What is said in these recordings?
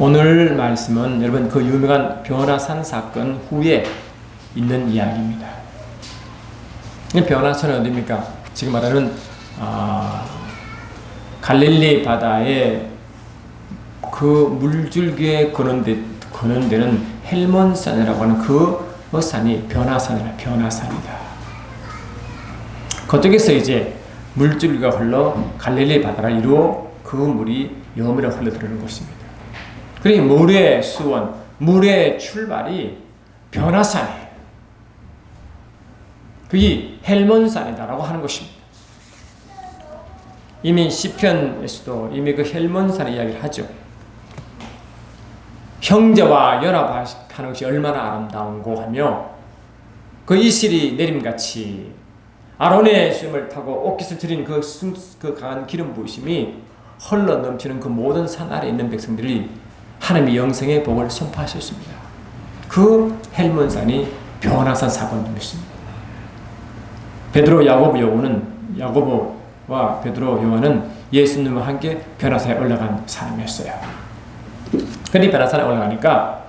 오늘 말씀은 여러분 그 유명한 변화산 사건 후에 있는 이야기입니다. 변화산은 어디입니까? 지금 말하는 갈릴리 바다에 그 물줄기에 거는 데는 헬몬산이라고 하는 그 산이 변화산이다. 그쪽에서 이제 물줄기가 흘러 갈릴리 바다를 이루어 그 물이 여미로 흘러들어오는 것입니다. 그러니 물의 수원, 물의 출발이 변화산이에요. 그게 헬몬산이다라고 하는 것입니다. 이미 시편에서도 이미 그 헬몬산 이야기를 하죠. 형제와 연합하는 것이 얼마나 아름다운고 하며 그 이슬이 내림같이 아론의 수염을 타고 옷깃을 들인 그 강한 기름 부으심이 흘러 넘치는 그 모든 산 아래에 있는 백성들이 하나님의 영생의 복을 선포하셨습니다. 그 헬몬산이 변화산 사건이었습니다. 베드로, 야고보와 베드로, 요한은 예수님과 함께 변화산에 올라간 사람이었어요. 근데 변화산에 올라가니까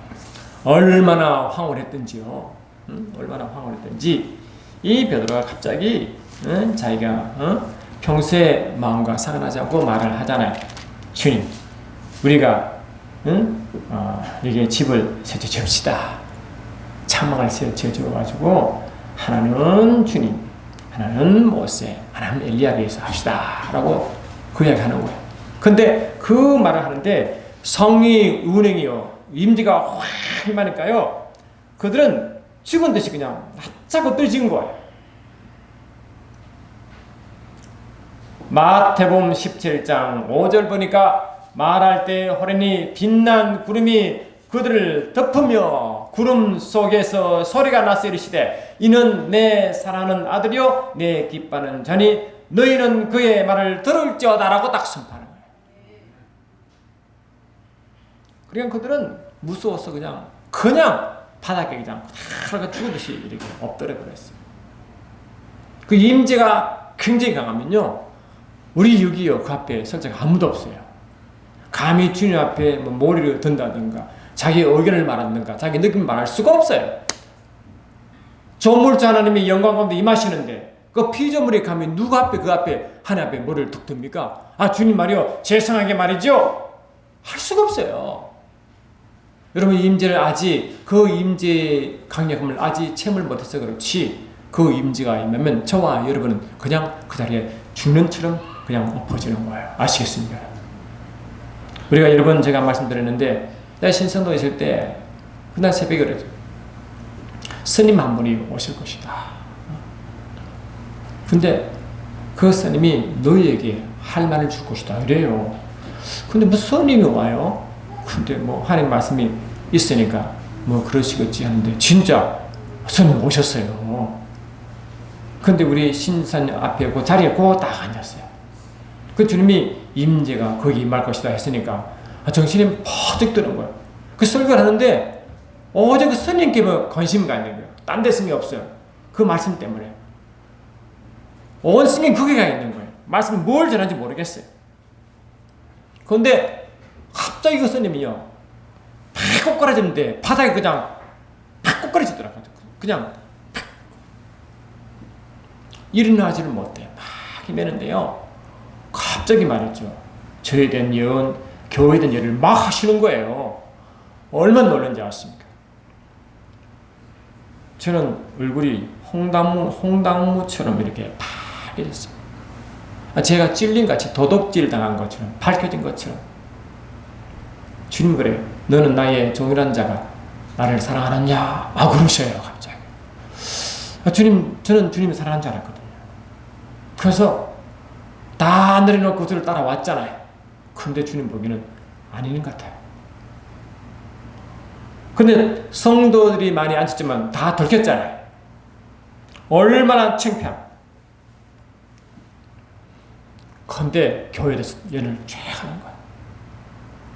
얼마나 황홀했던지요. 얼마나 황홀했던지 이 베드로가 갑자기 자기가 평소에 마음과 상관하지 않고 말을 하잖아요. 주님, 우리가 여기에 집을 세워 지읍시다. 창망을 지어주어가지고 하나는 주님, 하나는 모세, 하나는 엘리야에 의해서 합시다 라고 그 이야기 하는 거예요. 근데 그 말을 하는데 성이 운행이요 임재가 확 임하니까요 그들은 죽은 듯이 그냥 납작 엎드려진 거예요. 마태복음 17장 5절 보니까 말할 때 호련히 빛난 구름이 그들을 덮으며 구름 속에서 소리가 나서 이르시되 이는 내 사랑하는 아들이요 내 기뻐하는 자니 너희는 그의 말을 들을지어다라고 딱 선포하는 거예요. 그러니까 그들은 무서워서 그냥 바닥에 그냥 죽듯이 이렇게 엎드려 버렸어요. 그 임재가 굉장히 강하면요 우리 6.25 그 앞에 설 자가 아무도 없어요. 감히 주님 앞에 머리를 든다든가 자기 의견을 말한다든가 자기 느낌을 말할 수가 없어요. 조물주 하나님이 영광 가운데 임하시는데 그 피조물이 감히 누구 앞에 그 앞에 하나님 앞에 머리를 툭 듭니까? 주님 말이요 죄송하게 말이죠 할 수가 없어요. 여러분 임재를 아직 그 임재의 강력함을 아직 체험을 못해서 그렇지 그 임재가 임하면 저와 여러분은 그냥 그 자리에 죽는 처럼 그냥 엎어지는 거예요. 아시겠습니까? 우리가 여러분 제가 말씀드렸는데 내가 신성도에 있을 때 그날 새벽에 그랬죠. 스님 한 분이 오실 것이다. 근데 그 스님이 너희에게 할 말을 줄 것이다 이래요. 근데 무슨 스님이 와요? 근데 하나님 말씀이 있으니까 그러시겠지 하는데 진짜 스님 오셨어요. 근데 우리 신산 앞에 그 자리에 딱 앉았어요. 그 주님이 임재가 거기 임할 것이다 했으니까 정신이 퍼뜩 드는 거예요. 그 설교를 하는데 오직 그 스님께 관심이 가 있는 거예요. 딴 데 스님이 없어요. 그 말씀 때문에 온 스님이 거기 가 있는 거예요. 말씀 뭘 전하는지 모르겠어요. 그런데 갑자기 그 스님이요 팍 꼬꾸라지는데 바닥에 그냥 팍 꼬꾸라지더라고요. 그냥 팍 일어나지를 못해 막 힘내는데요 갑자기 말했죠. 저에 대한 예언, 교회에 대한 예언을 막 하시는 거예요. 얼마나 놀란지 아십니까? 저는 얼굴이 홍당무처럼 이렇게 파래졌어요. 제가 찔린같이 도둑질 당한 것처럼 밝혀진 것처럼 주님 그래요. 너는 나의 종이란 자가 나를 사랑하느냐? 그러셔요 갑자기. 주님, 저는 주님을 사랑하는 줄 알았거든요. 그래서 다 내려놓고 저를 따라왔잖아요. 근데 주님 보기에는 아닌 것 같아요. 근데 성도들이 많이 앉았지만 다 들켰잖아요. 얼마나 창피함. 근데 교회에 대해서 연을 쫙 하는 거예요.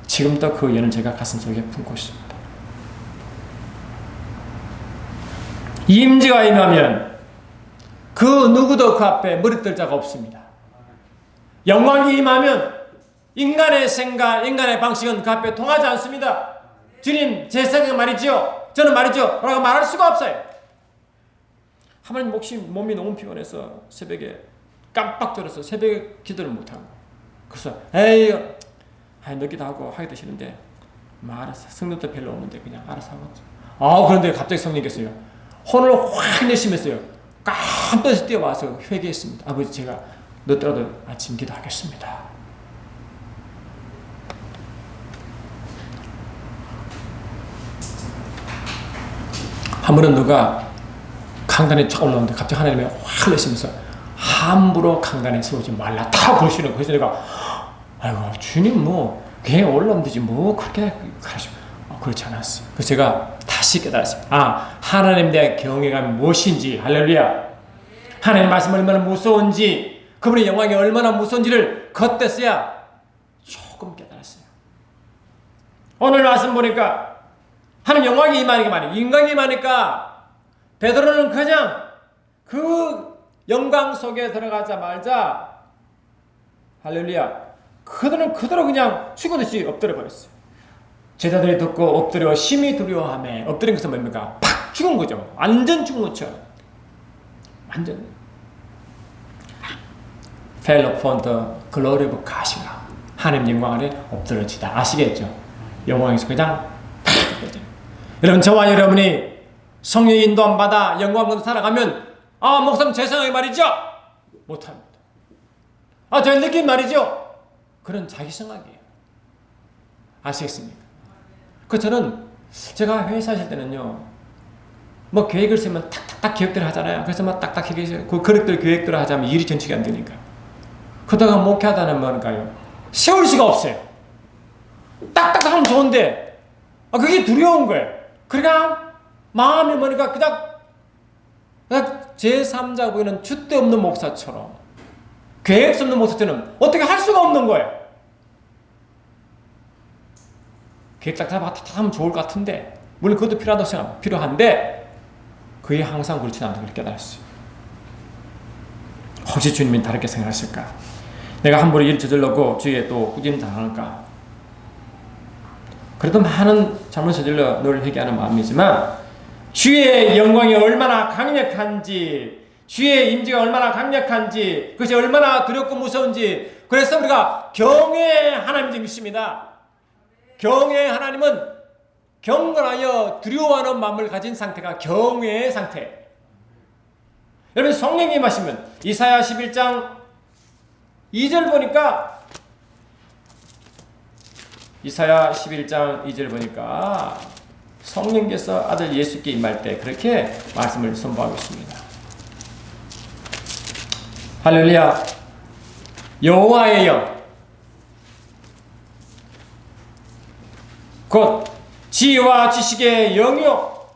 지금도 그 연을 제가 가슴속에 품고 있습니다. 임재가 임하면 그 누구도 그 앞에 머리 뜰 자가 없습니다. 영광이 임하면 인간의 생각, 인간의 방식은 그 앞에 통하지 않습니다. 주님, 제 생각 말이죠. 저는 말이죠. 라고 말할 수가 없어요. 하나님 몸이 너무 피곤해서 새벽에 깜빡 졸아서 새벽에 기도를 못하고, 그래서 늦기도 하고 하기도 싫은데 알았어. 성령도 별로 없는데 그냥 알아서 하고. 그런데 갑자기 성령께서요, 혼을 확 내시면서요, 깜빡해서 뛰어와서 회개했습니다. 아버지, 제가 늦더라도 아침 기도하겠습니다. 한 번은 누가 강단에 쫙 올라오는데 갑자기 하나님이 확 내시면서 함부로 강단에 세우지 말라 다 부르시는 거예요. 그래서 내가 아이고 주님 그냥 올라오면 되지 그렇게 가르쳐. 그렇지 않았어요. 그래서 제가 다시 깨달았습니다. 하나님에 대한 경외감이 무엇인지, 할렐루야. 하나님의 말씀이 얼마나 무서운지, 그분의 영광이 얼마나 무서운지를 겉에서야 조금 깨달았어요. 오늘 말씀 보니까 하나님 영광이 임하니까 말이에요. 인간이 임하니까 베드로는 그냥 그 영광 속에 들어가자마자 할렐루야, 그들은 그대로 그냥 죽었듯이 엎드려 버렸어요. 제자들이 듣고 엎드려 심히 두려워하며, 엎드린 것은 뭡니까? 팍 죽은 거죠. 완전 죽은 것처럼. 완전 fell upon the glory of God이가 하나님 영광 아래 엎드려지다. 아시겠죠? 영광에서 그냥 팍 엎드려. 여러분, 저와 여러분이 성령의 인도함 받아 영광 가운데 살아가면 목사님 제 생각이 말이죠? 못합니다. 제 느낌 말이죠? 그런 자기 생각이에요. 아시겠습니까? 저는 제가 회사 하실 때는요, 계획을 세면 탁탁탁 기획대로 하잖아요. 그래서 딱딱 그 그릇들 계획대로 하자면 일이 전체가 안 되니까. 그러다가 목회하다는 뭔가요? 세울 수가 없어요. 딱딱 하면 좋은데, 그게 두려운 거예요. 그러니까 마음이 뭐니까 그냥 제3자 보이는 줏대 없는 목사처럼, 계획 없는 목사처럼 어떻게 할 수가 없는 거예요. 계획 딱 하면 좋을 것 같은데, 물론 그것도 필요하다고 생각합니다. 필요한데 그게 항상 그렇지 않다는 걸 깨달았어요. 혹시 주님이 다르게 생각하실까? 내가 함부로 일 저질러고 주위에 또 꾸짖음 당할까? 그래도 많은 잘못 저질러 늘 회개하는 마음이지만, 주의 영광이 얼마나 강력한지, 주의 임재가 얼마나 강력한지, 그것이 얼마나 두렵고 무서운지, 그래서 우리가 경외 하나님을 믿습니다. 경외 하나님은 경건하여 두려워하는 마음을 가진 상태가 경외의 상태. 여러분, 성령이 임하시면 이사야 11장 2절 보니까, 이사야 11장 2절 보니까 성령께서 아들 예수께 임할 때 그렇게 말씀을 선포하고 있습니다. 할렐루야. 여호와의 영, 곧 지혜와 지식의 영이요,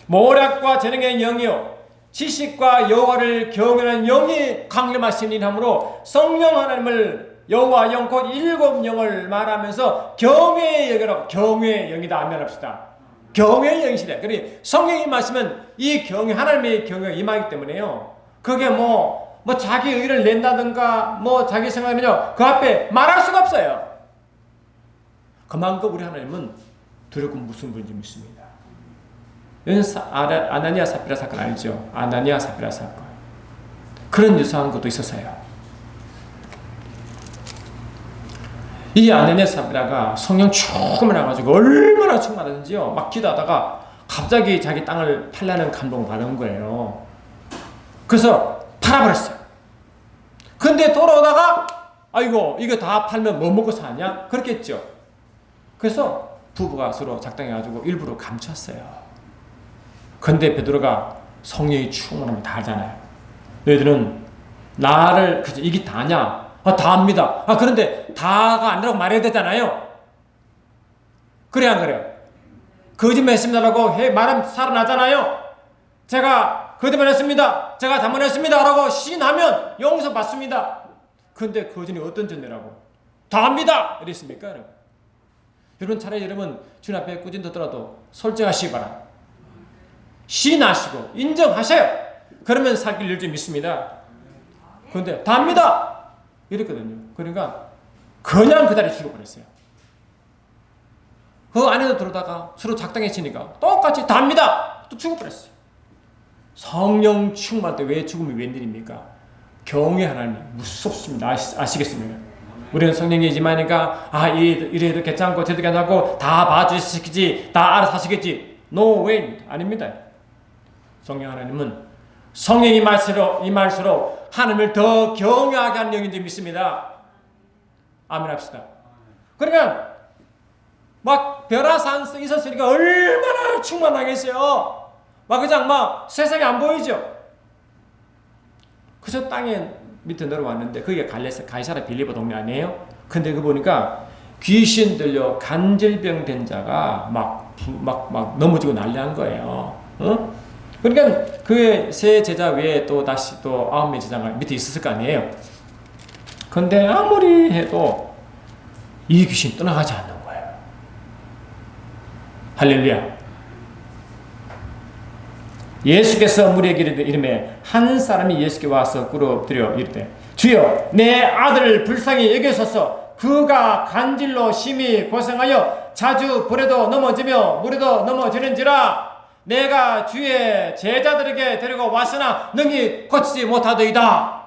모략과 재능의 영이요, 지식과 여호와를 경외하는 영이 강림하신 이함으로, 성령 하나님을 여호와 영 곧 일곱 영을 말하면서 경외의 영이라고, 경외의 영이다 하면 합시다. 경외의 영이시래. 그러니 성령이 말씀은 이 경외, 하나님의 경외가 임하기 때문에요. 그게 자기 의를 낸다든가 자기 생각은요, 그 앞에 말할 수가 없어요. 그만큼 우리 하나님은 두렵고 무슨 분인지 믿습니다. 아나니아 삽비라 사건 알죠? 아나니아 삽비라 사건. 그런 유사한 것도 있었어요. 이 아나니아 삽비라가 성령 충만해가지고 얼마나 충만하든지요, 막 기도하다가 갑자기 자기 땅을 팔라는 감동을 받은 거예요. 그래서 팔아버렸어요. 근데 돌아오다가 아이고 이거 다 팔면 뭐 먹고 사냐? 그렇겠죠. 그래서 부부가 서로 작당해가지고 일부러 감췄어요. 근데 베드로가 성령이 충만하면 다 알잖아요. 너희들은 나를 이게 다냐? 다합니다. 그런데 다가 아니라고 말해야 되잖아요. 그래 안 그래요? 거짓말했습니다라고 말하면 살아나잖아요. 제가 거짓말했습니다, 제가 잘못했습니다 라고 시인하면 용서 받습니다. 근데 거짓이 어떤 전례라고? 다합니다 이랬습니까? 여러분, 차라리 여러분 주님 앞에 꾸짖 듣더라도 솔직하시기 바랍니다. 시인하시고 인정하셔요. 그러면 살길 줄 믿습니다. 그런데 다합니다. 이랬거든요. 그러니까 그냥 그 자리에 죽어버렸어요. 그 안에도 들어다가 서로 작당해지니까 똑같이 답니다. 또 죽어버렸어요. 성령 충만할 때 왜 죽음이 웬일입니까? 경외 하나님이 무섭습니다. 아시겠습니까? 우리는 성령이지만이니까 이래도 괜찮고 저래도 괜찮고 다 봐주시겠지, 다 알아서 하시겠지. No way. 아닙니다. 성령 하나님은 성령이 임할수록 하나님을 더 경외하게 하는 영인 줄 믿습니다. 아멘 합시다. 그러니까 막 벼라산 있었으니까 얼마나 충만하겠어요. 그냥 세상에 안 보이죠. 그저 땅에 밑에 내려왔는데 그게 가이사랴 빌립보 동네 아니에요? 근데 그 보니까 귀신 들려 간질병 된 자가 막 넘어지고 난리난 거예요. 그러니까 그의 세 제자 외에 또 다시 또 9명 제자가 밑에 있었을 거 아니에요. 근데 아무리 해도 이 귀신 떠나가지 않는 거예요. 할렐루야. 예수께서 무리에게 이르매 한 사람이 예수께 와서 꿇어엎드려 이르되 주여 내 아들을 불쌍히 여기소서. 그가 간질로 심히 고생하여 자주 불에도 넘어지며 물에도 넘어지는지라. 내가 주의 제자들에게 데리고 왔으나 능히 고치지 못하더이다.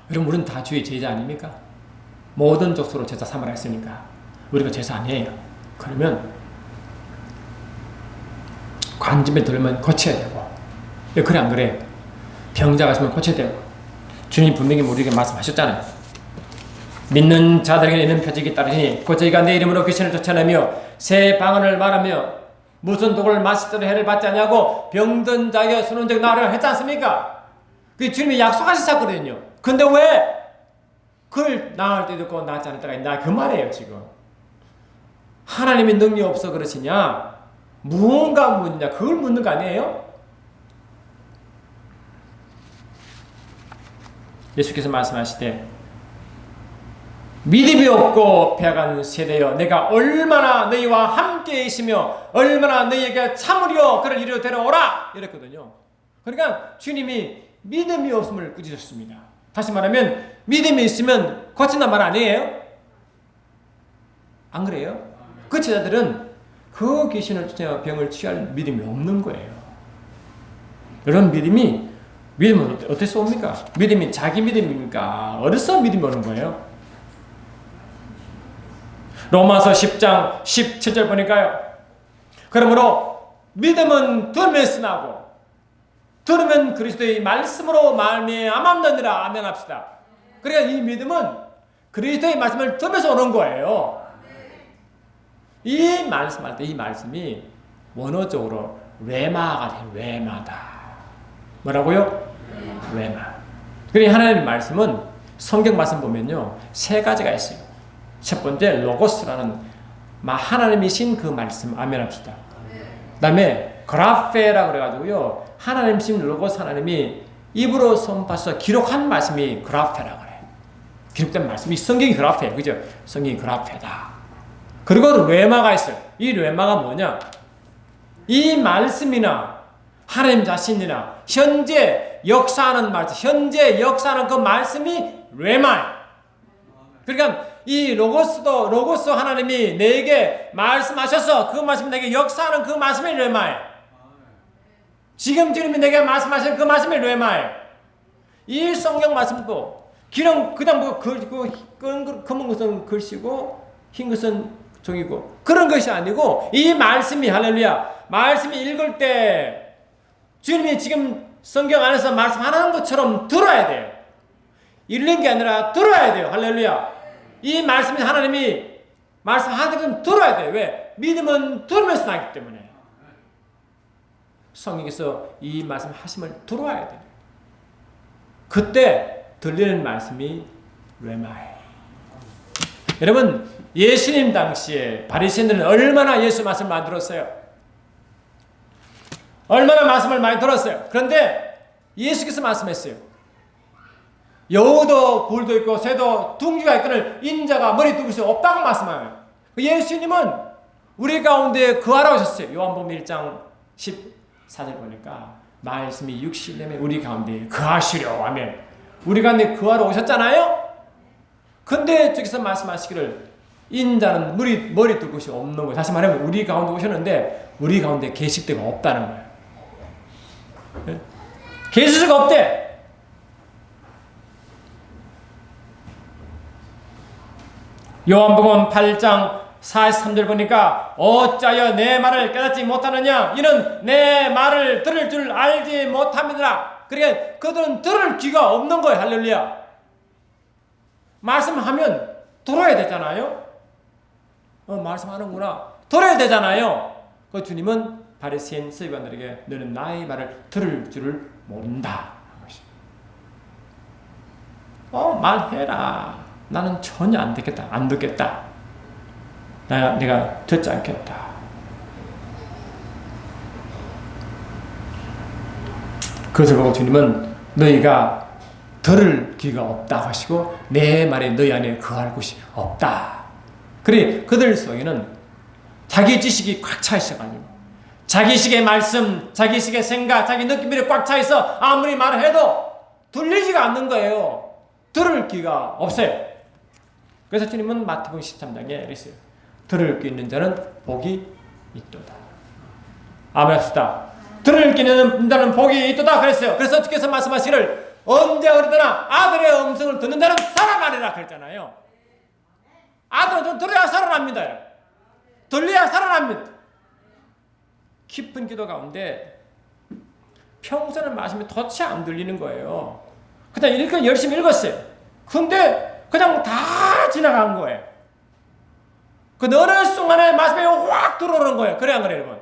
여러분, 우리는 다 주의 제자 아닙니까? 모든 족속으로 제자 삼으라 했으니까 우리가 제자 아니에요. 그러면 관심에 들면 고쳐야 되고, 그래 안 그래? 병자가 있으면 고쳐야 되고. 주님 분명히 우리에게 말씀하셨잖아요. 믿는 자들에게 있는 표적이 따르시니 곧 저희가 내 이름으로 귀신을 쫓아내며 새 방언을 말하며 무슨 독을 마실 때도 해를 받지 않냐고 병든 자에게 손은 적 나으리라 했지 않습니까? 그 주님이 약속하셨거든요. 근데 왜 그걸 나을 때도 있고 낫지 않을 때가 있나, 그 말이에요. 지금 하나님의 능력이 없어 그러시냐, 무언가 묻냐, 그걸 묻는 거 아니에요? 예수께서 말씀하시되 믿음이 없고 패하는 세대여, 내가 얼마나 너희와 함께 있으며 얼마나 너희에게 참으려 그를 이리로 데려오라 이랬거든요. 그러니까 주님이 믿음이 없음을 꾸짖었습니다. 다시 말하면 믿음이 있으면 고친단 말 아니에요? 안 그래요? 그 제자들은 그 귀신을 쫓아 병을 취할 믿음이 없는 거예요. 이런 믿음은 어디서 옵니까? 믿음이 자기 믿음입니까? 어디서 믿음이 오는 거예요? 로마서 10장 17절 보니까요. 그러므로 믿음은 들으면서 나고 들으면 그리스도의 말씀으로 말미암았느니라. 아멘 합시다. 그러니까 이 믿음은 그리스도의 말씀을 들으면서 오는 거예요. 이 말씀할 때 이 말씀이 원어적으로 레마가 돼요. 레마다. 뭐라고요? 레마. 그러니까 하나님의 말씀은 성경 말씀 보면요, 세 가지가 있어요. 첫 번째 로고스라는 하나님이신 그 말씀, 아멘 합시다. 그 다음에 그라페라고 그래가지고요, 하나님이신 로고스 하나님이 입으로 선포해서 기록한 말씀이 그라페라고 그래요. 기록된 말씀이 성경이 그라페, 그죠? 성경이 그라페다. 그리고 레마가 있어요. 이 레마가 뭐냐? 이 말씀이나 하나님 자신이나 현재 역사하는 말씀, 현재 역사하는 그 말씀이 레마예요. 그러니까 이 로고스 하나님이 내게 말씀하셔서 그 말씀이 내게 역사하는 그 말씀이 레마예요. 지금 주님이 내게 말씀하신 그 말씀이 레마예요. 이 성경 말씀도 그냥 검은 것은 글씨고 흰 것은 종이고 그런 것이 아니고, 이 말씀이, 할렐루야, 말씀이 읽을 때 주님이 지금 성경 안에서 말씀하는 것처럼 들어야 돼요. 읽는 게 아니라 들어야 돼요. 할렐루야. 이 말씀이 하나님이 말씀하는 건 들어야 돼요. 왜? 믿음은 들으면서 나기 때문에. 성령께서 이 말씀 하심을 들어야 돼요. 그때 들리는 말씀이 레마예요. 여러분, 예수님 당시에 바리새인들은 얼마나 예수 말씀을 많이 들었어요. 얼마나 말씀을 많이 들었어요. 그런데 예수께서 말씀했어요. 여우도 굴도 있고 새도 둥지가 있거늘 인자가 머리 두길 수 없다고 말씀하요. 예수님은 우리 가운데 거하러 오셨어요. 요한복음 1장 4절 보니까 말씀이 육신되매 우리 가운데 거하시려 하면 우리 가운데 거하러 오셨잖아요. 근데 저기서 말씀하시기를 인자는 머리 둘 곳이 없는 거예요. 다시 말하면 우리 가운데 오셨는데 우리 가운데 계실 데가 없다는 거예요. 계실 수가 없대. 요한복음 8장 43절 보니까 어찌하여 내 말을 깨닫지 못하느냐 이는 내 말을 들을 줄 알지 못함이니라. 그러니까 그들은 들을 귀가 없는 거예요. 할렐루야. 말씀하면 들어야 되잖아요. 말씀하는구나. 들어야 되잖아요. 그 주님은 바리새인 서기관들에게 너는 나의 말을 들을 줄을 모른다. 말해라. 나는 전혀 안 듣겠다. 안 듣겠다. 내가 듣지 않겠다. 그것을 보고 주님은 너희가 들을 귀가 없다 하시고 내 말에 너희 안에 거할 곳이 없다. 그래 그들 속에는 자기 지식이 꽉 차 있어가지고 자기식의 말씀, 자기식의 생각, 자기 느낌이 꽉 차 있어 아무리 말을 해도 들리지가 않는 거예요. 들을 귀가 없어요. 그래서 주님은 마태복음 13장에 이랬어요. 들을 귀 있는 자는 복이 있도다. 아멘 합시다. 들을 귀 있는 자는 복이 있도다 그랬어요. 그래서 주께서 말씀하시기를 언제 어디나 아들의 음성을 듣는 자는 살아나리라 그랬잖아요. 아들은 좀 들어야 살아납니다. 들려야 살아납니다. 깊은 기도 가운데 평소는 말씀이 도대체 안 들리는 거예요. 그냥 읽고 열심히 읽었어요. 근데 그냥 다 지나간 거예요. 그 어느 순간에 말씀이 확 들어오는 거예요. 그래 안 그래요, 여러분?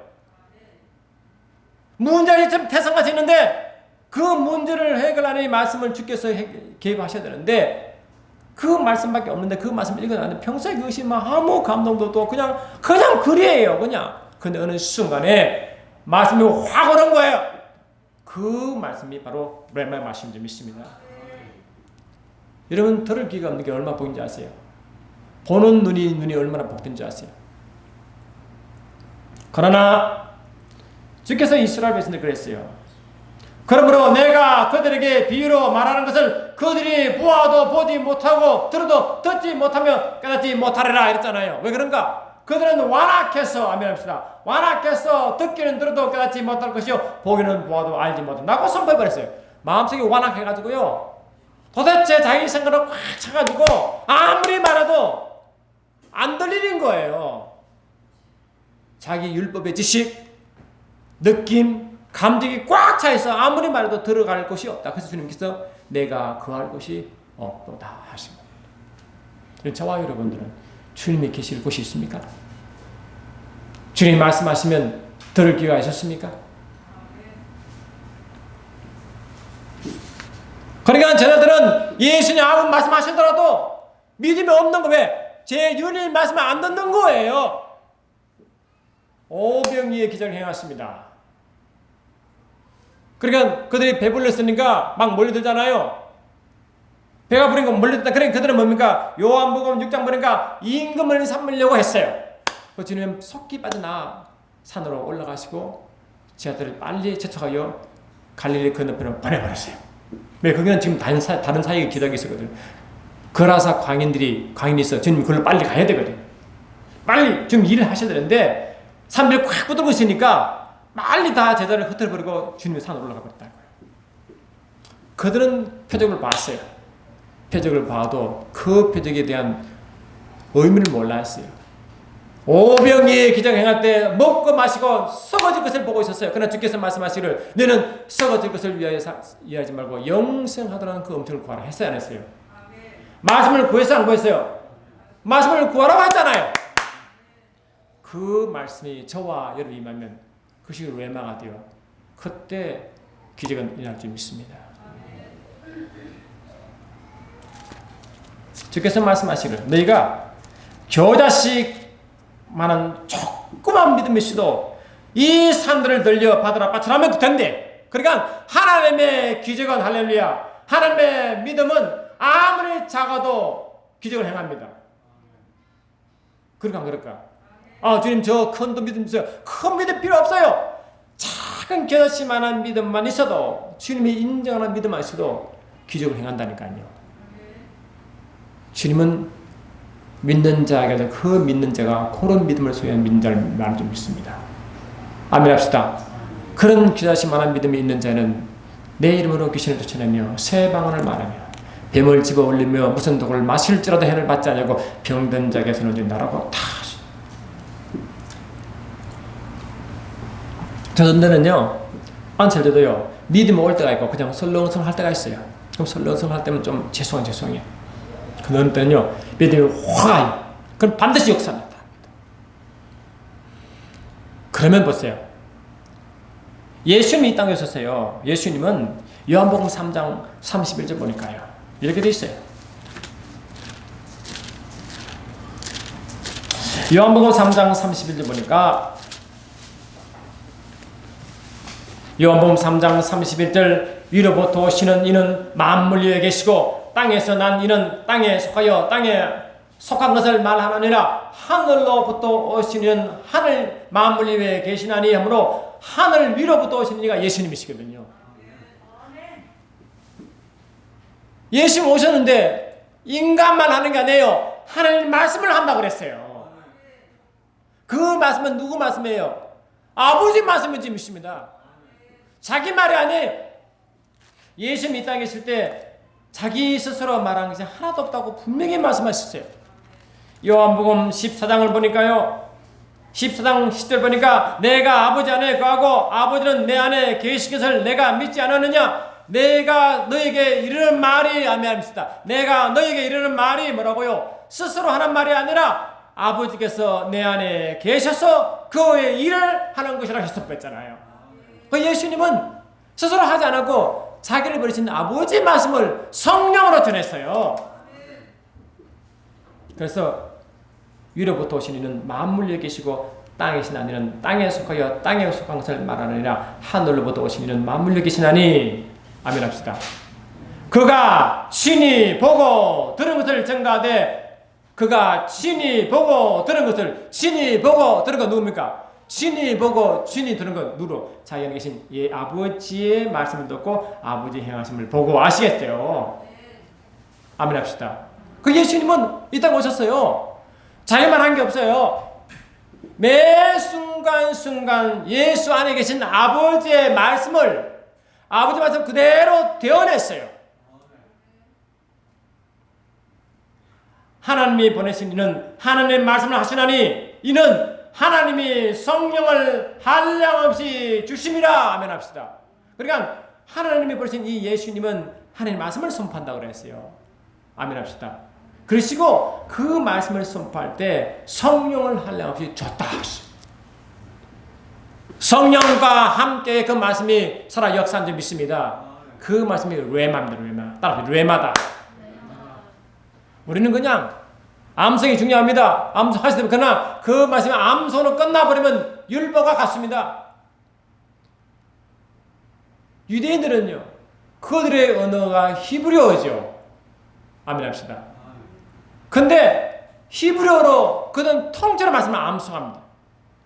문제가 좀 태산같이 있는데 그 문제를 해결하는 말씀을 주께서 개입하셔야 되는데 그 말씀밖에 없는데 그 말씀을 읽어놨는데 평소에 그것이 막 아무 감동도 없고 그냥 그래요. 그냥. 근데 어느 순간에 말씀이 확 오는 거예요. 그 말씀이 바로 렘마 말씀인 줄 믿습니다. 여러분 들을 귀가 없는 게 얼마나 복인지 아세요? 보는 눈이 얼마나 복된지 아세요? 그러나 주께서 이스라엘 백성들 그랬어요. 그러므로 내가 그들에게 비유로 말하는 것을 그들이 보아도 보지 못하고 들어도 듣지 못하며 깨닫지 못하리라 이랬잖아요. 왜 그런가? 그들은 완악해서 아멘합시다. 완악해서 듣기는 들어도 깨닫지 못할 것이요 보기는 보아도 알지 못한다고 선포해버렸어요. 마음속이 완악해가지고요. 도대체 자기 생각을 확 차가지고 아무리 말해도 안 들리는 거예요. 자기 율법의 지식, 느낌, 감정이 꽉 차있어 아무리 말해도 들어갈 곳이 없다. 그래서 주님께서 내가 거할 곳이 없도다 하신 겁니다. 저와 여러분들은 주님이 계실 곳이 있습니까? 주님 말씀하시면 들을 기회가 있었습니까? 그러니까 저자들은 예수님 아무 말씀하시더라도 믿음이 없는 거 왜? 제 주님 말씀을 안 듣는 거예요. 오병이의 기적을 행했습니다. 그러니까 그들이 배불렀으니까 막 몰려들잖아요. 배가 부른 거 몰려들다. 그러니까 그들은 뭡니까? 요한복음 6장 보니까 임금을 삼으려고 했어요. 그 주님은 속기 빠져나 산으로 올라가시고 제자들을 빨리 제쳐가요 갈릴리 건너편으로 보내버렸어요. 왜? 거기는 지금 다른 사역이 기다리고 있었거든요. 거라사 광인이 있어. 주님 그걸로 빨리 가야 되거든요. 빨리 좀 일을 하셔야 되는데 사람들이 꽉 붙들고 있으니까 빨리 다 제자를 흩어버리고 주님의 산으로 올라가 버렸다는 거예요. 그들은 표적을 봤어요. 표적을 봐도 그 표적에 대한 의미를 몰랐어요. 오병이의 기적 행할 때 먹고 마시고 썩어질 것을 보고 있었어요. 그러나 주께서 말씀하시기를 너는 썩어질 것을 위하지 말고 영생하더라는 그 음식을 구하라 했어요, 안 했어요? 말씀을 구했어요, 안 구했어요? 말씀을 구하라고 했잖아요. 그 말씀이 저와 여러분이 임하면 그것이 레마가 되어 그때 기적은 일어날 줄 믿습니다. 주께서 말씀하시기를 너희가 겨자씨만한 조그만 믿음이 있어도 이 산들을 들려 바다라 빠쳐나면 된대. 그러니까 하나님의 기적은 할렐루야. 하나님의 믿음은 아무리 작아도 기적을 행합니다. 그럴까 안 그럴까? 아 주님 저 큰 믿음 주세요. 큰 믿음 필요 없어요. 작은 겨자씨만한 믿음만 있어도, 주님이 인정하는 믿음만 있어도 기적을 행한다니까요. 주님은 믿는 자에게도 그 믿는 자가 그런 믿음을 소유한 믿는 자를 말을 좀 믿습니다. 아멘 합시다. 그런 겨자씨만한 믿음이 있는 자는 내 이름으로 귀신을 쫓아내며 새 방언을 말하며 뱀을 집어 올리며 무슨 독을 마실지라도 해를 받지 않냐고 병든 자에게서는 된다라고 다. 저런데는요, 안찰 때도요, 믿음이 올 때가 있고 그냥 설렁설렁 할 때가 있어요. 그럼 설렁설렁 할 때면 좀 죄송해요. 그런 때는요, 믿음이 화가요. 그럼 반드시 역사합니다. 그러면 보세요. 예수님이 이 땅에 오셨어요. 예수님은 요한복음 3장 31절 보니까요, 이렇게 돼 있어요. 요한복음 3장 31절 보니까 요한복음 3장 31절 위로부터 오시는 이는 만물 위에 계시고 땅에서 난 이는 땅에 속하여 땅에 속한 것을 말하느니라. 하늘로부터 오시는 하늘 만물 위에 계시나니 하므로 하늘 위로부터 오시는 이가 예수님이시거든요. 예수님 오셨는데 인간만 하는 게 아니에요. 하나님 말씀을 한다고 그랬어요. 그 말씀은 누구 말씀이에요? 아버지 말씀을 지금 있습니다. 자기 말이 아니에요. 예수님이 이 땅에 있을 때 자기 스스로 말한 것이 하나도 없다고 분명히 말씀하셨어요. 요한복음 14장을 보니까요, 14장 10절 보니까 내가 아버지 안에 거하고 아버지는 내 안에 계신 것을 내가 믿지 않았느냐. 내가 너에게 이르는 말이 아멘입니다. 내가 너에게 이르는 말이 뭐라고요? 스스로 하는 말이 아니라 아버지께서 내 안에 계셔서 그의 일을 하는 것이라 했었잖아요. 그 예수님은 스스로 하지 않았고 자기를 버리신 아버지 말씀을 성령으로 전했어요. 그래서 위로부터 오신 이는 만물 위에 계시고 땅에 계신 이는 땅에 속하여 땅에 속한 것을 말하느니라. 하늘로부터 오신 이는 만물 위에 계시나니. 아멘 합시다. 그가 친히 보고 들은 것을 증가하되, 그가 친히 보고 들은 것을, 친히 보고 들은 건 누굽니까? 친히 보고 친히 들은 건 누구로? 자기 안에 계신 예 아버지의 말씀을 듣고 아버지의 행하심을 보고 아시겠죠? 아멘 합시다. 그 예수님은 이 땅에 오셨어요. 자기만 한 게 없어요. 매 순간순간 예수 안에 계신 아버지의 말씀을, 아버지 말씀 그대로 되어냈어요. 하나님이 보내신 이는 하나님의 말씀을 하시나니 이는 하나님이 성령을 한량없이 주심이라. 아멘 합시다. 그러니까 하나님이 보내신 이 예수님은 하나님의 말씀을 선포한다고 그랬어요. 아멘 합시다. 그러시고 그 말씀을 선포할 때 성령을 한량없이 줬다. 성령과 함께 그 말씀이 살아 역사한 줄 믿습니다. 그 말씀이 레마입니다. 레마. 따라서 레마다. 우리는 그냥 암송이 중요합니다. 암송 하실 때 그러나 그 말씀이 암송으로 끝나버리면 율법과 같습니다. 유대인들은요, 그들의 언어가 히브리어죠. 아멘 합시다. 근데 히브리어로 그들은 통째로 말씀을 암송합니다.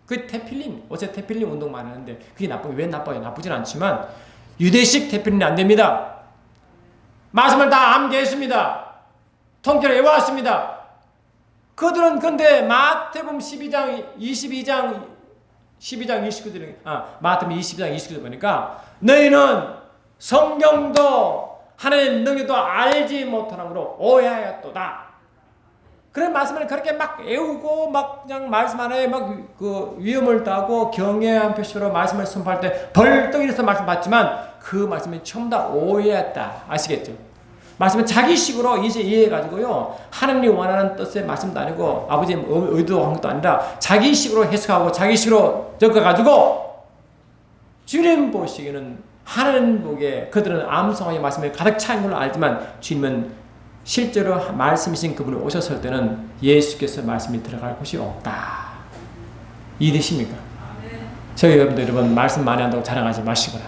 그 테필린, 어제 테필린 운동 많이 하는데 그게 왜 나빠요? 나쁘진 않지만 유대식 테필린이 안 됩니다. 말씀을 다 암기했습니다. 통째로 외워왔습니다. 그들은 근데 마태복음 12장 29절 마태복음 22장 29절 보니까 너희는 성경도 하나님의 능력도 알지 못하므로 오해하였도다. 그런 말씀을 그렇게 막 외우고 막 그냥 말씀 안에 막 그 위험을 따고 경외한 표시로 말씀을 선포할 때 벌떡 일어서 말씀 받지만 그 말씀이 전부 다 오해했다. 아시겠죠? 말씀은 자기식으로 이제 이해해가지고요, 하나님이 원하는 뜻의 말씀도 아니고 아버지의 의도한 것도 아니라 자기식으로 해석하고 자기식으로 적어가지고 주님 보시기에는 하나님 보기에 그들은 암송하여 말씀에 가득 차인 걸로 알지만 주님은 실제로 말씀이신 그분이 오셨을 때는 예수께서 말씀이 들어갈 곳이 없다. 이해되십니까? 저희 여러분 말씀 많이 한다고 자랑하지 마시거라.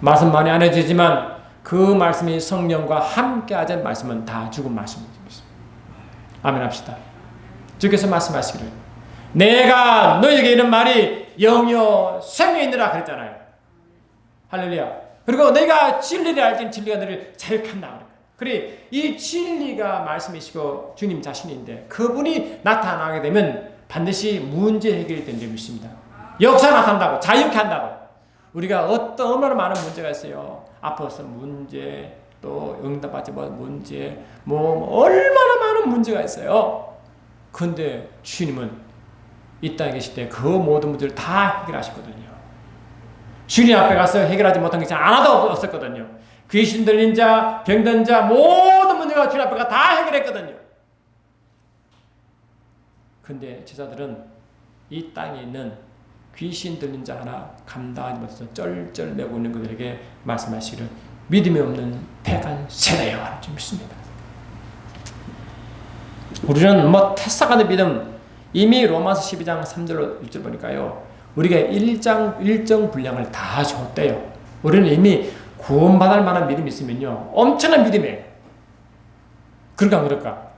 말씀 많이 안 해주지만 그 말씀이 성령과 함께 하자는 말씀은 다 죽은 말씀입니다. 아멘 합시다. 주께서 말씀하시기를 내가 너에게 이런 말이 영이요 생명이 있느라 그랬잖아요. 할렐루야. 그리고 너희가 진리를 알지는 진리가 너를 자유케 한다. 그래, 이 진리가 말씀이시고 주님 자신인데 그분이 나타나게 되면 반드시 문제 해결이 되는 점이 있습니다. 역사 나타난다고, 자유케 한다고. 우리가 얼마나 많은 문제가 있어요. 아파서 문제, 또 응답받지 못한 문제, 얼마나 많은 문제가 있어요. 그런데 주님은 이 땅에 계실 때 그 모든 문제를 다 해결하셨거든요. 주님 앞에 가서 해결하지 못한 것이 하나도 없었거든요. 귀신 들린 자, 병든 자, 모든 문제가 주님 앞에 다 해결했거든요. 근데 제자들은 이 땅에 있는 귀신 들린 자 하나 감당하지 못해서 쩔쩔매고 있는 그들에게 말씀하시기를 믿음이 없는 패간 세대여 하는 줄 믿습니다. 우리는 태사간의 믿음, 이미 로마서 12장 3절로 6절 보니까요, 우리가 일정 분량을 다 줬대요. 우리는 이미 구원받을 만한 믿음이 있으면요, 엄청난 믿음이에요. 그럴까 안 그럴까?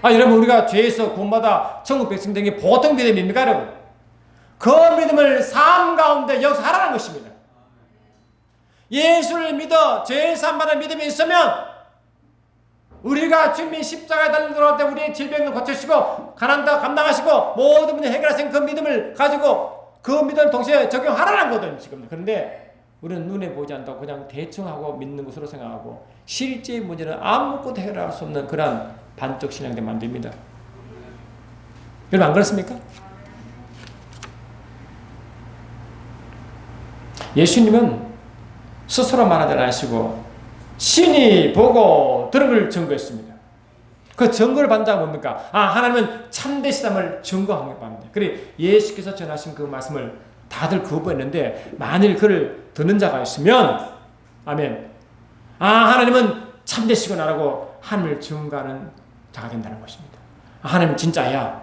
여러분, 우리가 죄에서 구원받아 천국 백성 된 게 보통 믿음입니까, 여러분? 그 믿음을 삶 가운데 역사하라는 것입니다. 예수를 믿어 죄 사함받은 믿음이 있으면 우리가 주님이 십자가에 달려 들어갈 때 우리의 질병을 고치시고 가난도 감당하시고 모든 문제 해결하신 그 믿음을 가지고 그 믿음을 동시에 적용하라는 거거든요, 지금. 그런데 우리는 눈에 보지 않다고 그냥 대충 하고 믿는 것으로 생각하고 실제 문제는 아무것도 해결할 수 없는 그런 반쪽 신앙들 만듭니다. 여러분, 안 그렇습니까? 예수님은 스스로 말하지 않으시고 신이 보고 들은 걸 증거했습니다. 그 증거를 받는 자가 뭡니까? 하나님은 참되시담을 증거한 겁니다. 그래, 예수께서 전하신 그 말씀을 다들 거부했는데 만일 그를 듣는 자가 있으면 아멘. 하나님은 참되시구나라고 하나님을 증거하는 자가 된다는 것입니다. 하나님 진짜야,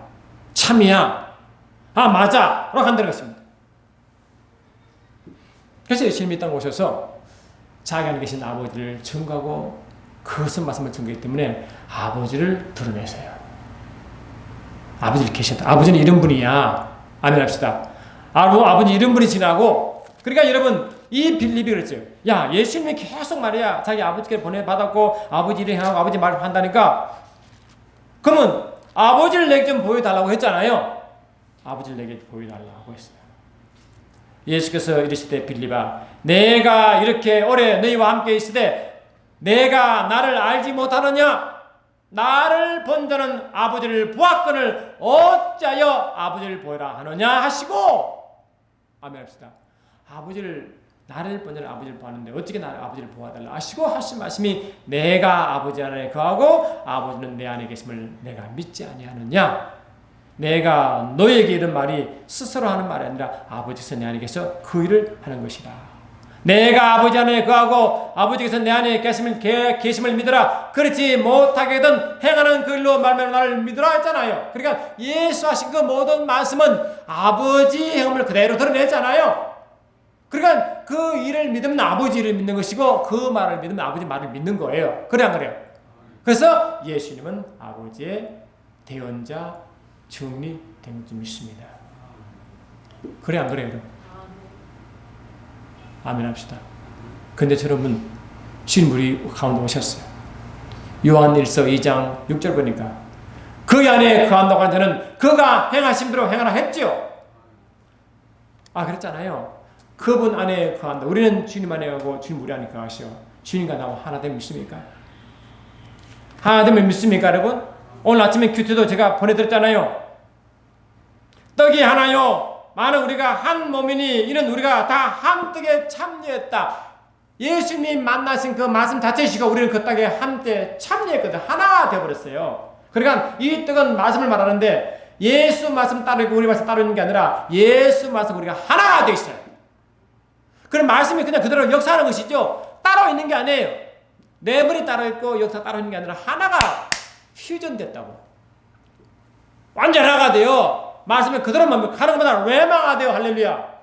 참이야, 맞아 라고 한다는 것입니다. 그래서 예수님이 이 땅에 오셔서 자기 안에 계신 아버지를 증거하고 그것은 말씀을 증거했기 때문에 아버지를 드러내세요. 아버지를 계셨다. 아버지는 이런 분이야. 아멘 합시다. 아버지 이런 분이 지나고, 그러니까 여러분, 이 빌립이 그랬죠. 야, 예수님이 계속 말이야 자기 아버지께 보내받았고 아버지 일을 행하고 아버지 말을 한다니까, 그러면 아버지를 내게 좀 보여달라고 했잖아요. 아버지를 내게 보여달라고 했어요. 예수께서 이르시되 빌립아, 내가 이렇게 오래 너희와 함께 있으되 내가 나를 알지 못하느냐? 나를 본 자는 아버지를 보았거늘 어찌하여 아버지를 보이라 하느냐 하시고, 아멘 합시다. 나를 본 자는 아버지를 보았는데 어떻게 나를 아버지를 보아달라 하시고 하신 말씀이 내가 아버지 안에 거하고 아버지는 내 안에 계심을 내가 믿지 아니하느냐? 내가 너에게 이런 말이 스스로 하는 말이 아니라 아버지께서 내 안에 계셔 그 일을 하는 것이다. 내가 아버지 안에 거하고 아버지께서 내 안에 계심을 믿으라. 그렇지 못하게든 행하는 그 일로 말미암아 나를 믿으라 했잖아요. 그러니까 예수 하신 그 모든 말씀은 아버지 행함을 그대로 드러냈잖아요. 그러니까 그 일을 믿으면 아버지를 믿는 것이고 그 말을 믿으면 아버지 말을 믿는 거예요. 그래 안 그래요? 그래서 예수님은 아버지의 대언자 정리된 줄 믿습니다. 그래 안 그래요, 여러분? 아멘 합시다. 근데 여러분, 주님 우리 가운데 오셨어요. 요한 1서 2장 6절 보니까 그 안에 거한다고 한 자는 그가 행하신 대로 행하라 했지요. 그랬잖아요. 그분 안에 거한다. 우리는 주님 안에 가고 주님 우리 안에 거하시오. 주님과 나와 하나 되면 믿습니까? 하나 되면 믿습니까, 여러분? 오늘 아침에 큐티도 제가 보내드렸잖아요. 떡이 하나요. 많은 우리가 한 몸이니 이는 우리가 다 한 떡에 참여했다. 예수님 만나신 그 말씀 자체시고 우리는 그 떡에 함께 참여했거든. 하나가 되어버렸어요. 그러니까 이 떡은 말씀을 말하는데 예수 말씀 따르고 우리 말씀 따르는 게 아니라 예수 말씀 우리가 하나가 되어 있어요. 그럼 말씀이 그냥 그대로 역사하는 것이죠. 따로 있는 게 아니에요. 네 분이 따로 있고 역사 따로 있는 게 아니라 하나가 퓨전됐다고. 완전 하나가 돼요. 말씀을 그대로만 가는 것보다 외망화 되어 할렐루야.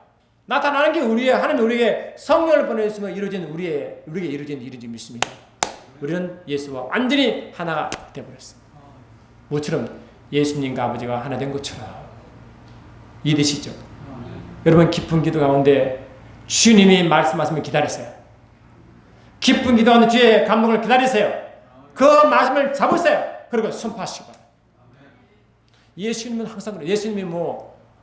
나타나는 게 하나님이 우리에게 성령을 보내주시면 우리에게 이루어진 일인지 믿습니다. 우리는 예수와 완전히 하나가 되어버렸어요. 뭐처럼 예수님과 아버지가 하나 된 것처럼. 이해되시죠? 여러분 기쁜 기도 가운데 주님이 말씀하시면 기다리세요. 기쁜 기도 가운데 주의 감동을 기다리세요. 그 말씀을 잡으세요. 그리고 선포하시고. 예수님은 항상 그래요. 예수님이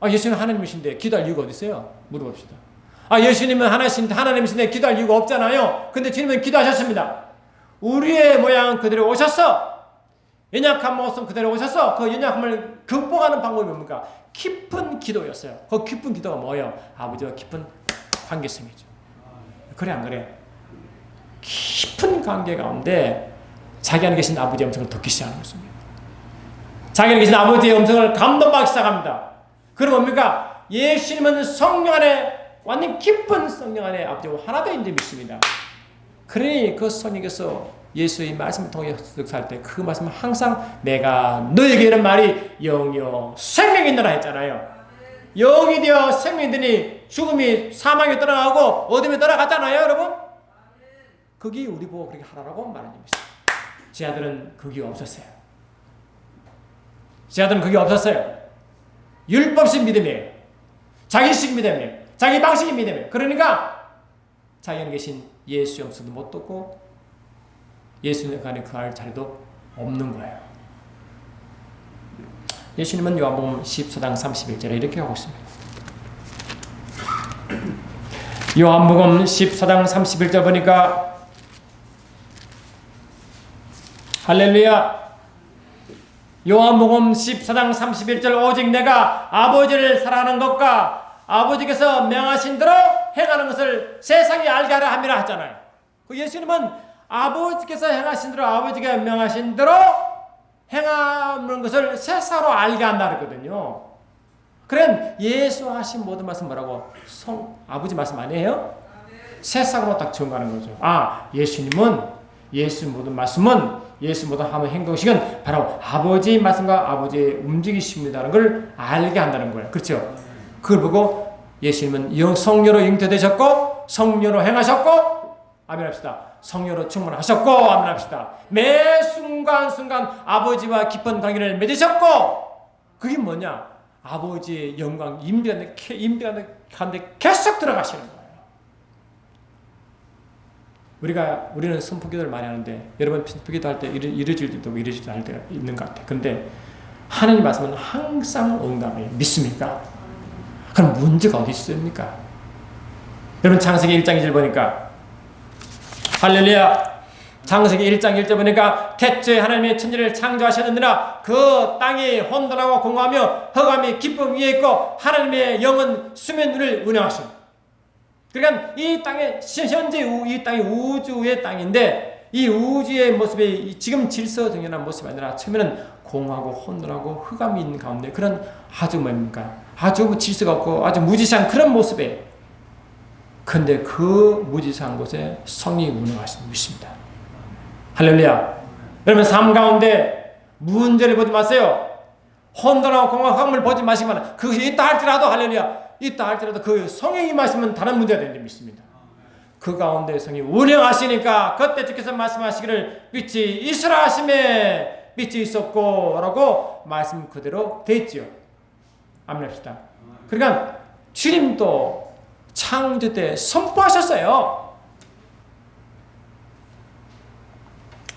예수님은 하나님이신데 기도할 이유가 어디 있어요? 물어봅시다. 예수님은 하나님이신데 기도할 이유가 없잖아요. 근데 주님은 기도하셨습니다. 우리의 모양 그대로 오셔서 연약한 모습 그대로 오셔서 그 연약함을 극복하는 방법이 뭡니까? 깊은 기도였어요. 그 깊은 기도가 뭐예요? 아버지와 깊은 관계성이죠. 그래 안 그래? 깊은 관계 가운데 자기 안에 계신 아버지의 음성을 듣기 시작하는 것입니다. 자기 안에 계신 아버지의 음성을 감동받기 시작합니다. 그럼 뭡니까? 예수님은 성령 안에 완전 깊은 성령 안에 아버지와 하나 되어 있는 줄 믿습니다. 그러니 그 성령께서 예수의 말씀을 통해 역사할 때 그 말씀은 항상 내가 너에게 이런 말이 영이요 생명이 있노라 했잖아요. 영이 되어 생명이 되니 죽음이 사망에 떠나가고 어둠에 떠나갔잖아요, 여러분. 그게 우리 보고 그렇게 하라고 말하는 것입니다. 제 아들은 그게 없었어요. 제 아들은 그게 없었어요. 율법식 믿음이에요. 자기식 믿음이에요. 자기 방식의 믿음이에요. 그러니까 자기 안에 계신 예수의 음성도 못 듣고 예수님 안에 그할 자리도 없는 거예요. 예수님은 요한복음 14장 31절에 이렇게 하고 있습니다. 요한복음 14장 31절 보니까 할렐루야. 요한복음 14장 31절 오직 내가 아버지를 사랑하는 것과 아버지께서 명하신 대로 행하는 것을 세상이 알게 하려 함이라 하잖아요. 그 예수님은 아버지께서 행하신 대로 아버지가 명하신 대로 행하는 것을 세상으로 알게 한다 그랬거든요. 그럼 예수 하신 모든 말씀 뭐라고? 아버지 말씀 아니에요? 세상으로 딱 적용하는 거죠. 예수님은 예수 모든 말씀은 예수 모든 하는 행동식은 바로 아버지의 말씀과 아버지의 움직이십니다라는 걸 알게 한다는 거예요. 그렇죠? 그걸 보고 예수님은 성령으로 잉태되셨고 성령으로 행하셨고 아멘 합시다. 성령으로 충만하셨고 아멘 합시다. 매 순간순간 아버지와 깊은 관계를 맺으셨고 그게 뭐냐? 아버지의 영광 임비하는 가운데 계속 들어가시는 거예요. 우리는 선포기도를 많이 하는데 여러분 선포기도 할 때 이루어질 때도 있고 이루어지지 않을 때가 있는 것 같아요. 근데 하나님 말씀은 항상 응답해요. 믿습니까? 그럼 문제가 어디 있습니까? 여러분 창세기 1장 2절 보니까 할렐루야. 창세기 1장 1절 보니까 태초에 하나님이 천지를 창조하셨느니라. 그 땅이 혼돈하고 공허하며 흑암이 깊음 위에 있고 하나님의 영은 수면 위를 운행하시니. 그러니까 이 땅에 현재 이 땅이 우주의 땅인데 이 우주의 모습이 지금 질서정연한 모습이 아니라 처음에는 공허하고 혼돈하고 흑암이 있는 가운데 그런 아주 뭡니까? 아주 질서가 없고 아주 무지시한 그런 모습이에요. 근데 그 무지시한 곳에 성령이 운행하시는 것입니다. 할렐루야. 여러분 삶 가운데 문제를 보지 마세요. 혼돈하고 공허한 흑암을 보지 마시면 그것이 있다 할지라도 할렐루야. 있다 할지라도 그 성령이 말씀은 다른 문제가 되는 줄 믿습니다. 그 가운데 성이 운행하시니까 그때 주께서 말씀하시기를 빛이 있으라 하심에 빛이 있었고 라고 말씀 그대로 되었지요. 아멘 합시다. 그러니까 주님도 창조 때 선포하셨어요.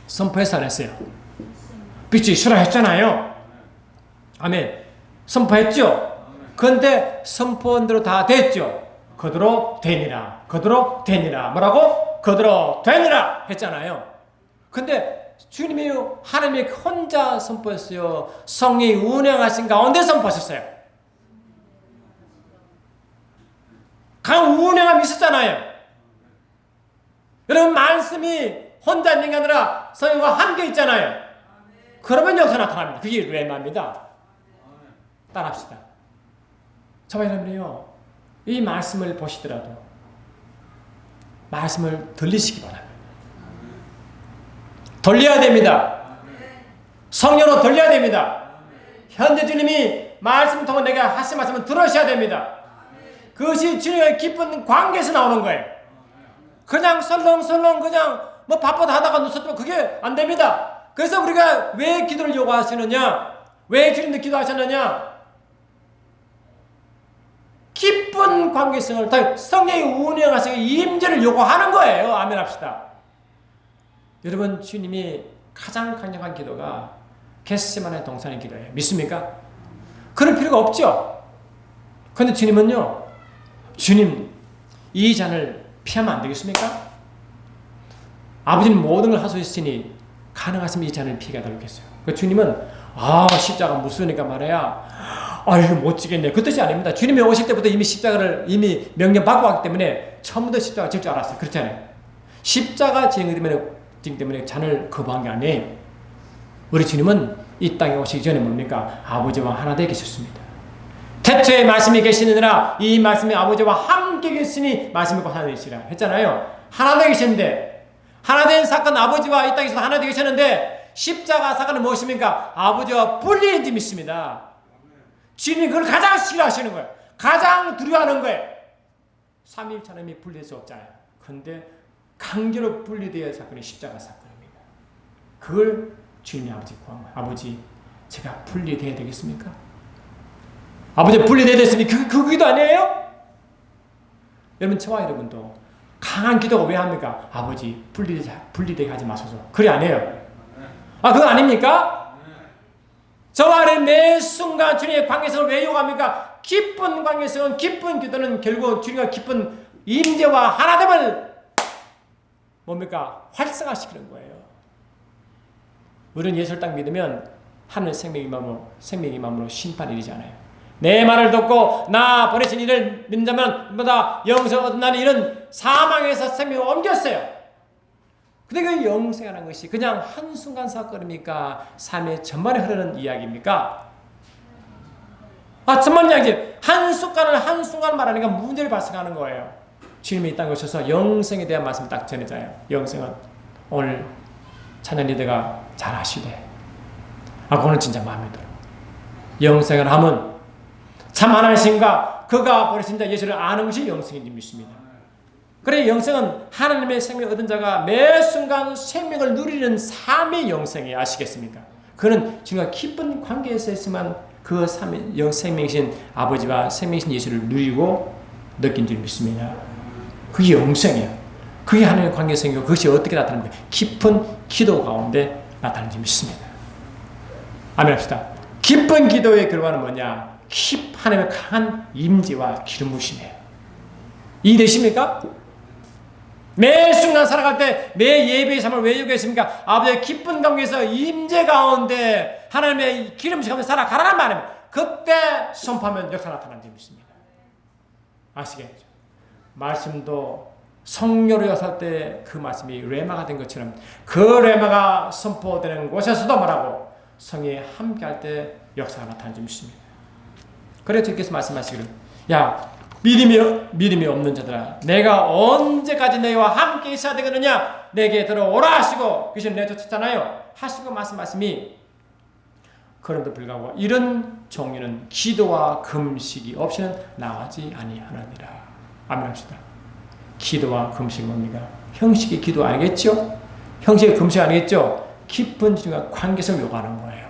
선포해서 안 했어요. 빛이 있으라 했잖아요. 아멘. 선포했죠. 그런데 선포한 대로 다 됐죠. 그대로 되니라. 그대로 되니라. 뭐라고? 그대로 되니라 했잖아요. 근데 주님이 하나님이 혼자 선포했어요. 성령이 운행하신 가운데 선포하셨어요. 강 운행함이 있었잖아요. 여러분 말씀이 혼자 있는 게 아니라 성령과 함께 있잖아요. 그러면 역사 나타납니다. 그게 레마입니다. 따라합시다. 저와 여러분이요, 이 말씀을 보시더라도 말씀을 들리시기 바랍니다. 돌려야 됩니다. 성령으로 돌려야 됩니다. 현재 주님이 말씀 통해 내가 하신 말씀을 들으셔야 됩니다. 그것이 주님의 기쁜 관계에서 나오는 거예요. 그냥 설렁설렁 그냥 뭐 바쁘다 하다가 누웠으면 그게 안 됩니다. 그래서 우리가 왜 기도를 요구하시느냐? 왜 주님도 기도하셨느냐? 깊은 관계성을 성령이 운영하시고 임재를 요구하는 거예요. 아멘 합시다. 여러분, 주님이 가장 강력한 기도가 겟세마네 동산의 기도예요. 믿습니까? 그럴 필요가 없죠. 그런데 주님은요, 주님 이 잔을 피하면 안 되겠습니까? 아버지는 모든 걸 하수 있으니 가능하시면 이 잔을 피하게 하도록 했어요. 그 주님은 십자가 무서우니까 말이야, 이거 못 지겠네, 그 뜻이 아닙니다. 주님이 오실 때부터 이미 십자가를 이미 명령받고 왔기 때문에 처음부터 십자가 질 줄 알았어요. 그렇잖아요. 십자가 지행 때문에 잔을 거부한 게 아니에요. 우리 주님은 이 땅에 오시기 전에 뭡니까? 아버지와 하나 되어 계셨습니다. 태초에 말씀이 계시느니라, 이 말씀이 아버지와 함께 계시니 말씀이 곧 하나 되시라 했잖아요. 하나 되어 계셨는데, 하나 된 사건, 아버지와 이 땅에서 하나 되어 계셨는데, 십자가 사건은 무엇입니까? 아버지와 분리된 점이 있습니다. 주님이 그걸 가장 싫어하시는 거예요. 가장 두려워하는 거예요. 삼위일체님이 분리될 수 없잖아요. 그런데 강제로 분리되어야 할 사건이 십자가 사건입니다. 그걸 주님이 아버지 구한 거예요. 아버지, 제가 분리되어야 되겠습니까? 아버지 분리되어야 됐으면 그 기도 아니에요? 여러분, 저와 여러분도 강한 기도가 왜 합니까? 아버지 분리되게 하지 마소서. 그래 안 해요? 그거 아닙니까? 저와 여러분 매 순간 주님의 관계성을 왜 요구합니까? 깊은 관계성은, 깊은 기도는 결국 주님과 깊은 임재와 하나됨을 뭡니까? 활성화시키는 거예요. 우리는 예수를 딱 믿으면 하늘 생명의 마음으로 심판이 이르잖아요. 내 말을 듣고 나 보내신 이를 믿는 자면 보다 영생을 얻는다는 이런 사망에서 생명을 옮겼어요. 근데 그 영생이라는 것이 그냥 한순간 사건입니까? 삶의 전반에 흐르는 이야기입니까? 전반 이야기. 한순간 말하니까 문제를 발생하는 거예요. 주님이 이 땅에 오셔서 영생에 대한 말씀을 딱 전해줘요. 영생은 오늘 찬양 리더가 잘 아시대. 그거는 진짜 마음에 들어. 영생을 하면 참 하나님과 그가 보내신 자 예수를 아는 것이 영생인지 믿습니다. 그래, 영생은 하나님의 생명을 얻은 자가 매 순간 생명을 누리는 삶의 영생이에요. 아시겠습니까? 그는 주님과 깊은 관계에서 있으면 그 생명이신 아버지와 생명이신 예수를 누리고 느낀 줄 믿습니다. 그게 영생이에요. 그게 하나님의 관계성이고, 그것이 어떻게 나타납니까? 깊은 기도 가운데 나타나는지 믿습니다. 아멘 합시다. 깊은 기도의 결과는 뭐냐? 하나님의 강한 임재와 기름 부으심이에요. 이해되십니까? 매 순간 살아갈 때 매 예배의 삶을 왜 요구했습니까? 아버지의 깊은 관계에서 임재 가운데 하나님의 기름 부으심을 살아가라는 말입니다. 그때 선포하면 역사 나타나는지 믿습니다. 아시겠죠? 말씀도 성령으로 역사할 때 그 말씀이 레마가 된 것처럼 그 레마가 선포되는 곳에서도 말하고 성령이 함께할 때 역사가 나타나는지 믿습니다. 그래서 주께서 말씀하시기를, 야, 믿음이 없는 자들아, 내가 언제까지 너희와 함께 있어야 되겠느냐? 내게 들어오라 하시고 귀신 내쫓았잖아요. 하시고 말씀이 그럼에도 불구하고 이런 종류는 기도와 금식이 없이는 나가지 아니하느니라. 아멘 합시다. 기도와 금식이 뭡니까? 형식이 기도 아니겠죠? 형식이 금식 아니겠죠? 깊은 주님과 관계성을 요구하는 거예요.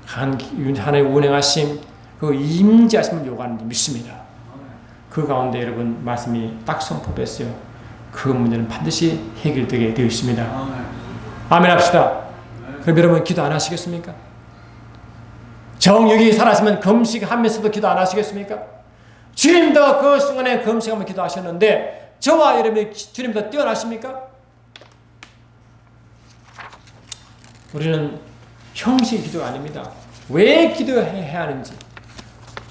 하나님의 운행하심, 그 임재하심을 요구하는 줄 믿습니다. 그 가운데 여러분 말씀이 딱 선포됐어요. 그 문제는 반드시 해결되게 되어 있습니다. 아멘 합시다. 그럼 여러분 기도 안 하시겠습니까? 정욕이 살았으면 금식하면서도 기도 안 하시겠습니까? 주님도 그 순간에 금식하면 기도하셨는데 저와 여러분이 주님보다 뛰어나십니까? 우리는 형식 기도가 아닙니다. 왜 기도해야 하는지,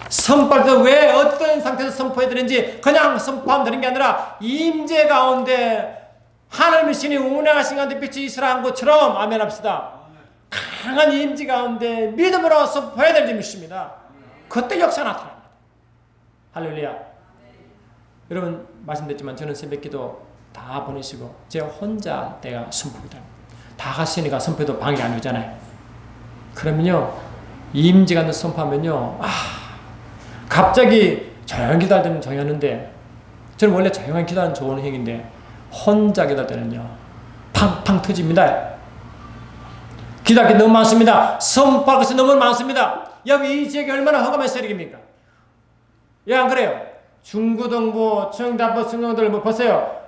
선포할 때 왜 어떤 상태에서 선포해야 되는지 그냥 선포하면 되는 게 아니라 임재 가운데 하나님의 신이 운행하신 가운데 빛이 있으라 한 것처럼 아멘 합시다. 강한 임재 가운데 믿음으로 선포해야 되는 믿습니다. 그때 역사가 나타납니다. 할렐루야. 여러분 말씀드렸지만 저는 새벽기도 다 보내시고 제 혼자 때가 선포입니다. 다 하시니까 선포도 방해 안 오잖아요. 그러면요 임재가 선포하면요 갑자기 조용히 기도할 때는 조용히 하는데 저는 원래 조용히 기도하는 좋은 행위인데 혼자 기도할 때는요 팡팡 터집니다. 기도할 게 너무 많습니다. 선포할 것이 너무 많습니다. 여기 이 지역이 얼마나 허감한 세력입니까? 예, 안 그래요? 중고등부, 청담부 성령들 뭐 보세요.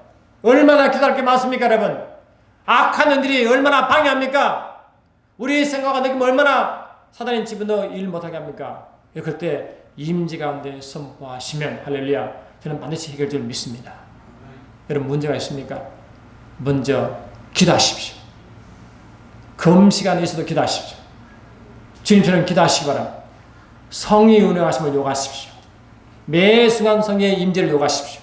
얼마나 기도할 게 많습니까, 여러분? 악한 년들이 얼마나 방해합니까? 우리 생각과 느낌 얼마나 사단이 집어넣어 일 못하게 합니까? 예, 그때 임재 가운데 선포하시면 할렐루야, 저는 반드시 해결될 줄 믿습니다. 여러분 문제가 있습니까? 먼저 기도하십시오. 금시간에 있어도 기도하십시오. 주님처럼 기도하시기 바랍니다. 성의 운행하심을 요구하십시오. 매 순간 성의 임재를 요구하십시오.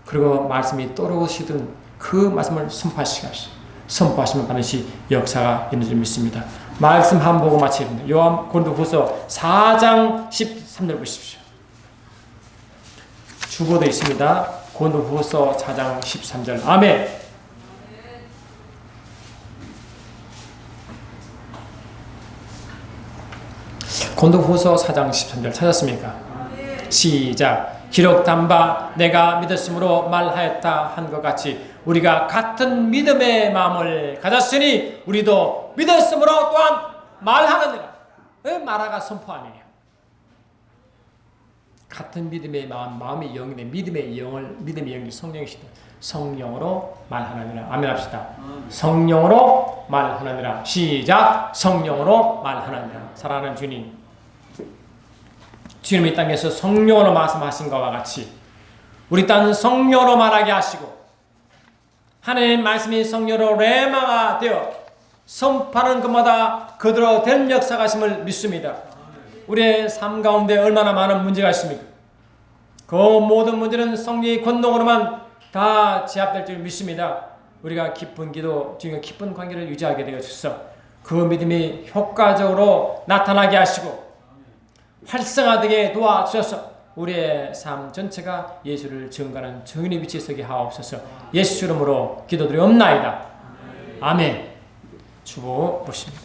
그리고 말씀이 떨어오시든 그 말씀을 선포하시면 반드시 역사가 있는 줄 믿습니다. 말씀 한 번 보고 마치겠습니다. 고린도후서 4장 13절 보십시오. 주보도 있습니다. 고린도후서 4장 13절. 아멘. 고린도후서 4장 13절 찾았습니까? 시작. 기록된 바 내가 믿었으므로 말하였다 한 것 같이 우리가 같은 믿음의 마음을 가졌으니 우리도 믿었으므로 또한 말하느니라. 말하가 선포 아니에요. 같은 믿음의 마음이 영이네. 믿음의 영이 성령이시다. 성령으로 말하느니라. 아멘 합시다. 성령으로 말하느니라. 시작. 성령으로 말하느니라. 사랑하는 주님, 주님이 이 땅에서 성령으로 말씀하신 것과 같이 우리 땅은 성령으로 말하게 하시고 하나님의 말씀이 성령으로 레마가 되어 선포하는 것마다 그대로 된 역사가 있음을 믿습니다. 우리의 삶 가운데 얼마나 많은 문제가 있습니까? 그 모든 문제는 성령의 권능으로만 다 제압될 줄 믿습니다. 우리가 깊은 기도, 주님과 깊은 관계를 유지하게 되어 주셔서 그 믿음이 효과적으로 나타나게 하시고 활성화되게 도와주셔서 우리의 삶 전체가 예수를 증거하는 증인의 위치에 서게 하옵소서. 예수 이름으로 기도드리옵나이다. 아멘. 축복하십니다.